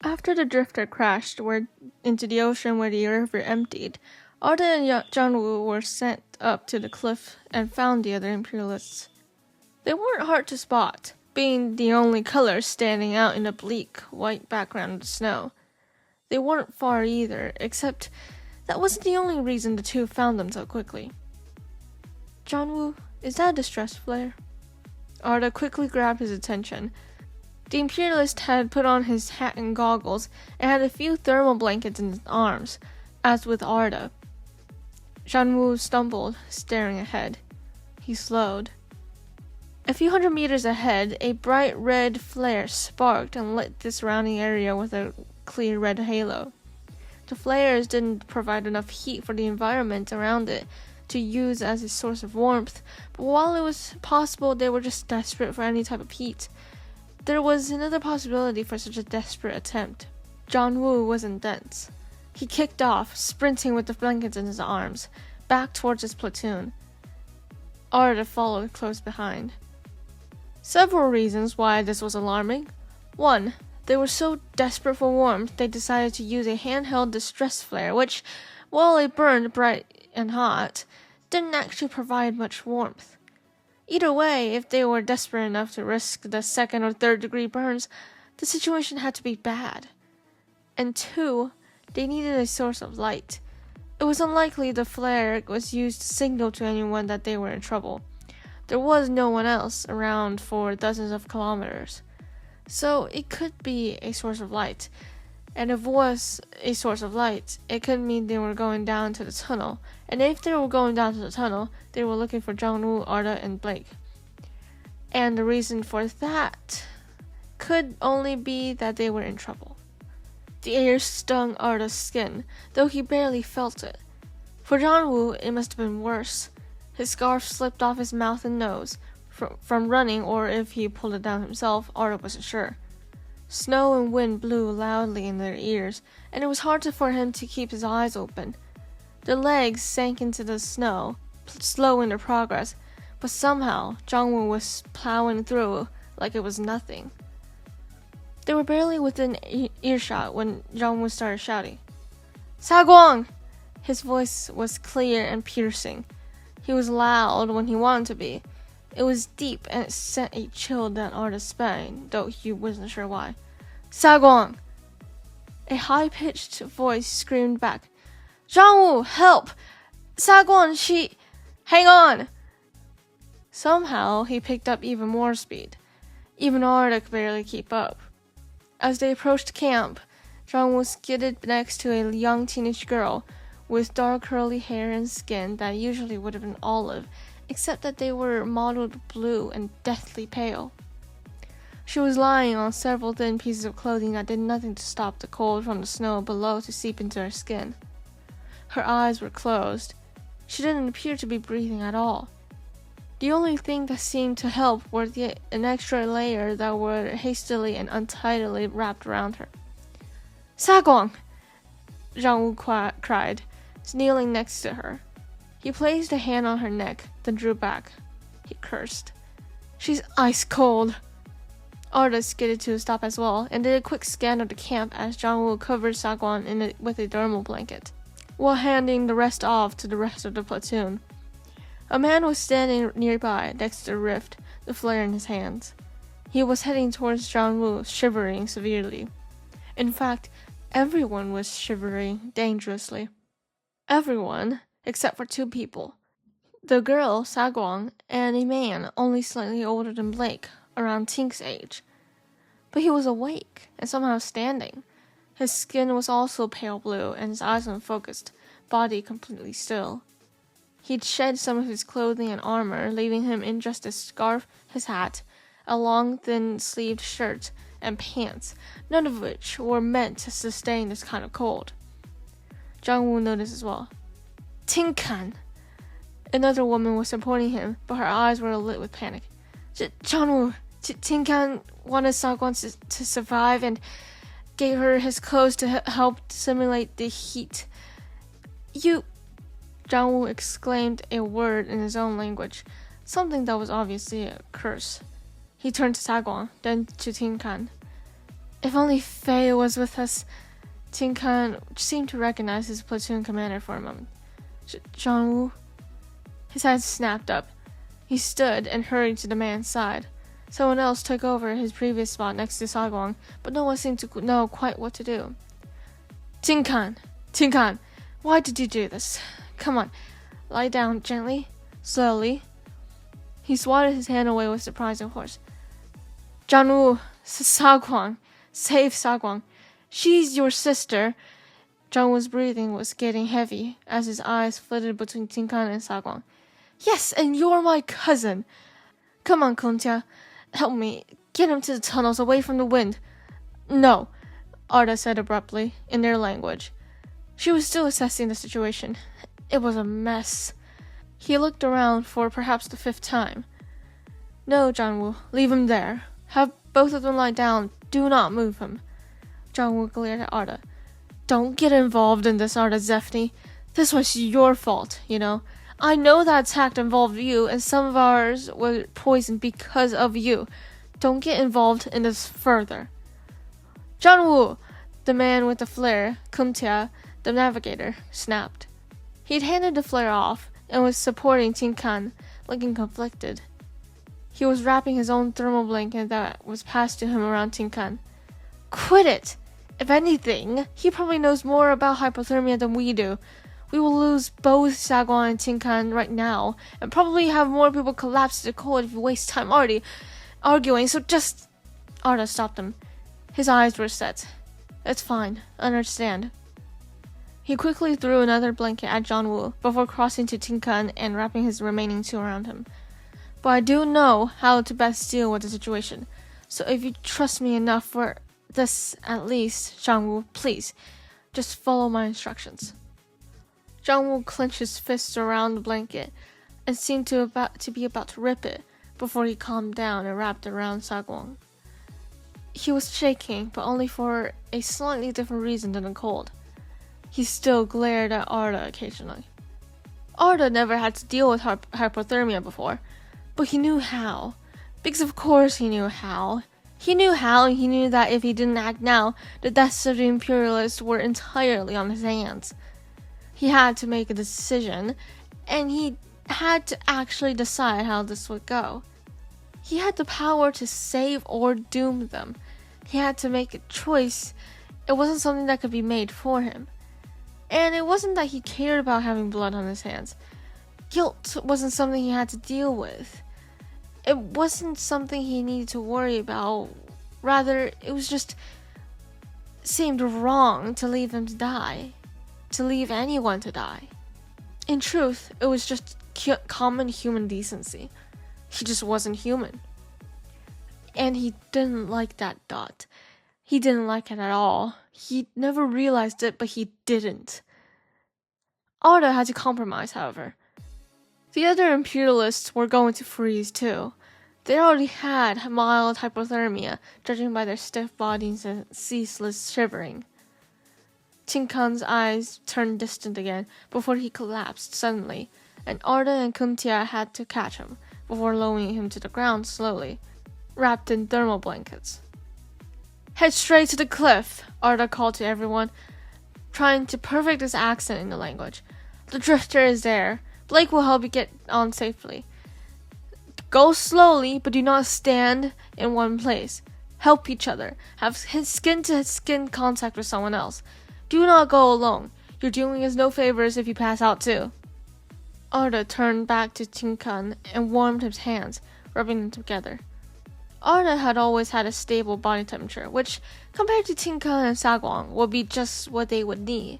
After the drifter crashed into the ocean where the river emptied, Arda and Jianwu were sent up to the cliff and found the other Imperialists. They weren't hard to spot, being the only colors standing out in the bleak, white background of the snow. They weren't far either, except that wasn't the only reason the two found them so quickly. Jianwu, is that a distress flare? Arda quickly grabbed his attention. The Imperialist had put on his hat and goggles and had a few thermal blankets in his arms, as with Arda. Jianwu stumbled, staring ahead. He slowed. A few hundred meters ahead, a bright red flare sparked and lit the surrounding area with a clear red halo. The flares didn't provide enough heat for the environment around it to use as a source of warmth, but while it was possible they were just desperate for any type of heat, there was another possibility for such a desperate attempt. Jianwu wasn't dense. He kicked off, sprinting with the blankets in his arms, back towards his platoon. Arda followed close behind. Several reasons why this was alarming. 1. They were so desperate for warmth they decided to use a handheld distress flare, which, while it burned bright and hot, didn't actually provide much warmth. Either way, if they were desperate enough to risk the 2nd or 3rd degree burns, the situation had to be bad. And 2, they needed a source of light. It was unlikely the flare was used to signal to anyone that they were in trouble. There was no one else around for dozens of kilometers. So it could be a source of light. And if it was a source of light, it could mean they were going down to the tunnel. And if they were going down to the tunnel, they were looking for Jianwu, Arda, and Blake. And the reason for that could only be that they were in trouble. The air stung Arda's skin, though he barely felt it. For Jianwu, it must have been worse. His scarf slipped off his mouth and nose, from running, or if he pulled it down himself, Arda wasn't sure. Snow and wind blew loudly in their ears, and it was hard for him to keep his eyes open. Their legs sank into the snow, slowing their progress, but somehow Jianwu was plowing through like it was nothing. They were barely within earshot when Jianwu started shouting, "Saguang!" His voice was clear and piercing. He was loud when he wanted to be. It was deep, and it sent a chill down Arda's spine, though he wasn't sure why. "Saguang!" A high-pitched voice screamed back, "Jianwu, help! Saguang, she... Hang on!" Somehow, he picked up even more speed. Even Arda could barely keep up. As they approached camp, Jianwu skidded next to a young teenage girl with dark curly hair and skin that usually would have been olive, except that they were mottled blue and deathly pale. She was lying on several thin pieces of clothing that did nothing to stop the cold from the snow below to seep into her skin. Her eyes were closed. She didn't appear to be breathing at all. The only thing that seemed to help were an extra layer that were hastily and untidily wrapped around her. "Saguang!" Jianwu cried, kneeling next to her. He placed a hand on her neck, then drew back. He cursed. "She's ice cold." Arda skidded to a stop as well, and did a quick scan of the camp as Jianwu covered Saguang with a thermal blanket, while handing the rest off to the rest of the platoon. A man was standing nearby, next to the rift, the flare in his hands. He was heading towards Jianwu, shivering severely. In fact, everyone was shivering dangerously. Everyone, except for 2 people. The girl, Saguang, and a man only slightly older than Blake, around Tink's age. But he was awake, and somehow standing. His skin was also pale blue, and his eyes unfocused, body completely still. He'd shed some of his clothing and armor, leaving him in just his scarf, his hat, a long thin-sleeved shirt, and pants, none of which were meant to sustain this kind of cold. Jianwu noticed as well. "Tinkan!" Another woman was supporting him, but her eyes were lit with panic. "Jianwu, Tinkan wanted Saguang to survive and gave her his clothes to help simulate the heat. You..." Jianwu exclaimed a word in his own language, something that was obviously a curse. He turned to Saguang, then to Tinkan. If only Faye was with us. Tin Kan seemed to recognize his platoon commander for a moment. Zhang. His head snapped up. He stood and hurried to the man's side. Someone else took over his previous spot next to Sagwang, but no one seemed to know quite what to do. Tin Kan, why did you do this? Come on, lie down gently, slowly. He swatted his hand away with surprising force. Zhang, Sagwang, save Sagwang. She's your sister. Zhang Wu's breathing was getting heavy as his eyes flitted between Tin Kan and Sagwang. Yes, and you're my cousin. Come on, Kuntia. Help me. Get him to the tunnels away from the wind. No, Arda said abruptly, in their language. She was still assessing the situation. It was a mess. He looked around for perhaps the 5th time. No, Zhang, leave him there. Have both of them lie down. Do not move him. Zhang glared at Arda. Don't get involved in this, Arda Zefni. This was your fault, you know. I know that attack involved you, and some of ours were poisoned because of you. Don't get involved in this further. Zhang, the man with the flare, Kuntia, the navigator, snapped. He'd handed the flare off and was supporting Tin Kan, looking conflicted. He was wrapping his own thermal blanket that was passed to him around Tin Kan. Quit it! If anything, he probably knows more about hypothermia than we do. We will lose both Sagwan and Tin Kan right now, and probably have more people collapse to the cold if we waste time already arguing, so just... Arda stopped him. His eyes were set. It's fine. Understand. He quickly threw another blanket at Zhang Wu before crossing to Tin Kan and wrapping his remaining 2 around him. But I do know how to best deal with the situation, so if you trust me enough for this at least, Zhang Wu, please, just follow my instructions. Zhang Wu clenched his fists around the blanket and seemed to be about to rip it before he calmed down and wrapped it around Sagwang. He was shaking, but only for a slightly different reason than the cold. He still glared at Arda occasionally. Arda never had to deal with hypothermia before, but he knew how. Because of course he knew how. He knew how, and he knew that if he didn't act now, the deaths of the Imperialists were entirely on his hands. He had to make a decision, and he had to actually decide how this would go. He had the power to save or doom them. He had to make a choice. It wasn't something that could be made for him. And it wasn't that he cared about having blood on his hands. Guilt wasn't something he had to deal with. It wasn't something he needed to worry about. Rather, it was just seemed wrong to leave him to die. To leave anyone to die. In truth, it was just common human decency. He just wasn't human. And he didn't like that thought. He didn't like it at all. He never realized it, but he didn't. Arda had to compromise, however. The other Imperialists were going to freeze too. They already had mild hypothermia, judging by their stiff bodies and ceaseless shivering. Tin Kan's eyes turned distant again before he collapsed suddenly, and Arda and Kuntia had to catch him before lowering him to the ground slowly, wrapped in thermal blankets. Head straight to the cliff, Arda called to everyone, trying to perfect his accent in the language. The drifter is there. Blake will help you get on safely. Go slowly, but do not stand in one place. Help each other. Have skin-to-skin contact with someone else. Do not go alone. You're doing us no favors if you pass out too. Arda turned back to Tin Kan and warmed his hands, rubbing them together. Arda had always had a stable body temperature, which, compared to Tin Kan and Sagwang, would be just what they would need.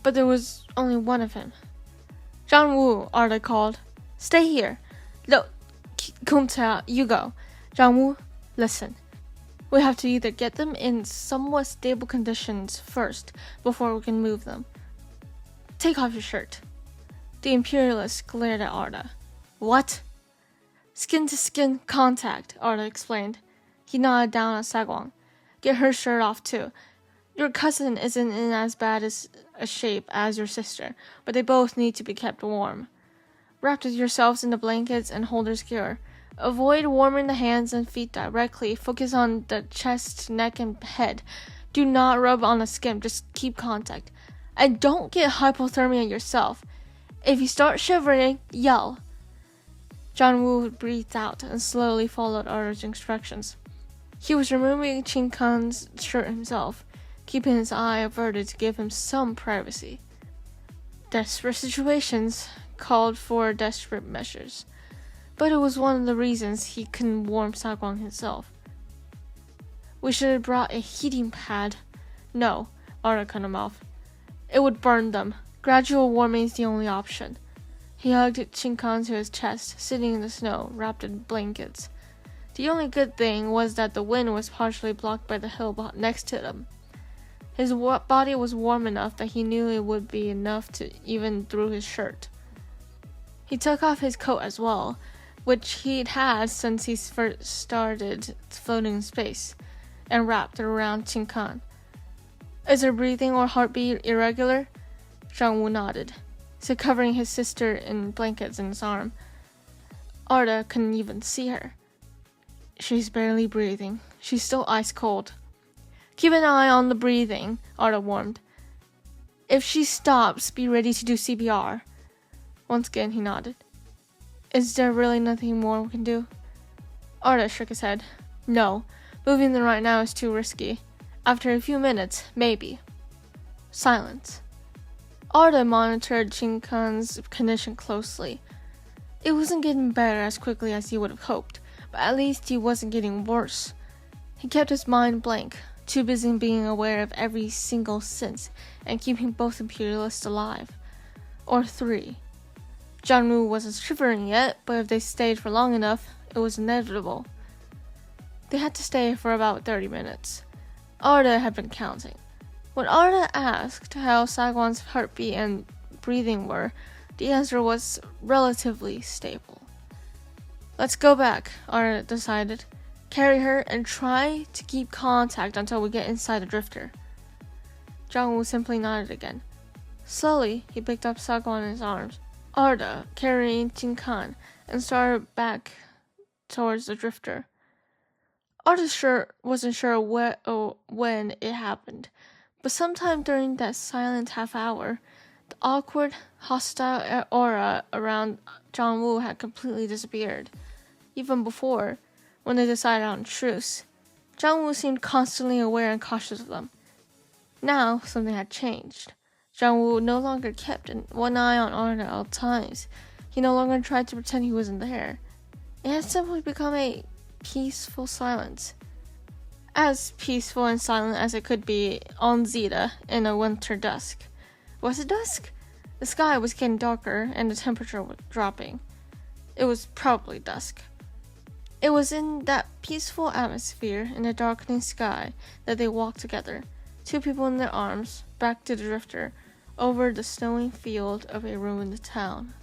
But there was only one of him. Zhang Wu, Arda called. Stay here. No, Kunta, you go. Zhang Wu, listen. We have to either get them in somewhat stable conditions first, before we can move them. Take off your shirt. The Imperialist glared at Arda. What? Skin-to-skin contact, Arda explained. He nodded down at Sagwang. Get her shirt off too. Your cousin isn't in as bad a shape as your sister, but they both need to be kept warm. Wrap yourselves in the blankets and hold her secure. Avoid warming the hands and feet directly. Focus on the chest, neck, and head. Do not rub on the skin. Just keep contact. And don't get hypothermia yourself. If you start shivering, yell. John Woo breathed out and slowly followed Arda's instructions. He was removing Chin Kan's shirt himself, keeping his eye averted to give him some privacy. Desperate situations called for desperate measures, but it was one of the reasons he couldn't warm Sagwon himself. We should have brought a heating pad. No, Arda cut him off. It would burn them. Gradual warming is the only option. He hugged Chinkan to his chest, sitting in the snow, wrapped in blankets. The only good thing was that the wind was partially blocked by the hill next to them. His body was warm enough that he knew it would be enough to even through his shirt. He took off his coat as well, which he'd had since he first started floating in space, and wrapped it around Chinkan. Is her breathing or heartbeat irregular? Zhang Wu nodded, so covering his sister in blankets in his arm. Arda couldn't even see her. She's barely breathing. She's still ice cold. Keep an eye on the breathing, Arda warned. If she stops, be ready to do CPR. Once again, he nodded. Is there really nothing more we can do? Arda shook his head. No, moving them right now is too risky. After a few minutes, maybe. Silence. Arda monitored Chinkan's condition closely. It wasn't getting better as quickly as he would have hoped, but at least he wasn't getting worse. He kept his mind blank, too busy being aware of every single sense and keeping both Imperialists alive. Or 3. John Woo wasn't shivering yet, but if they stayed for long enough, it was inevitable. They had to stay for about 30 minutes. Arda had been counting. When Arda asked how Sagwan's heartbeat and breathing were, the answer was relatively stable. Let's go back, Arda decided. Carry her and try to keep contact until we get inside the drifter. Zhang Wu simply nodded again. Slowly, he picked up Sagwan in his arms, Arda carrying Chinkan, and started back towards the drifter. Arda wasn't sure when it happened, but sometime during that silent half hour, the awkward, hostile aura around Zhang Wu had completely disappeared. Even before, when they decided on truce, Zhang Wu seemed constantly aware and cautious of them. Now, something had changed. Zhang Wu no longer kept one eye on Arda at all times. He no longer tried to pretend he wasn't there. It had simply become a peaceful silence. As peaceful and silent as it could be on Zeta in a winter dusk. Was it dusk? The sky was getting darker and the temperature was dropping. It was probably dusk. It was in that peaceful atmosphere in the darkening sky that they walked together, 2 people in their arms, back to the drifter, over the snowing field of a ruined town.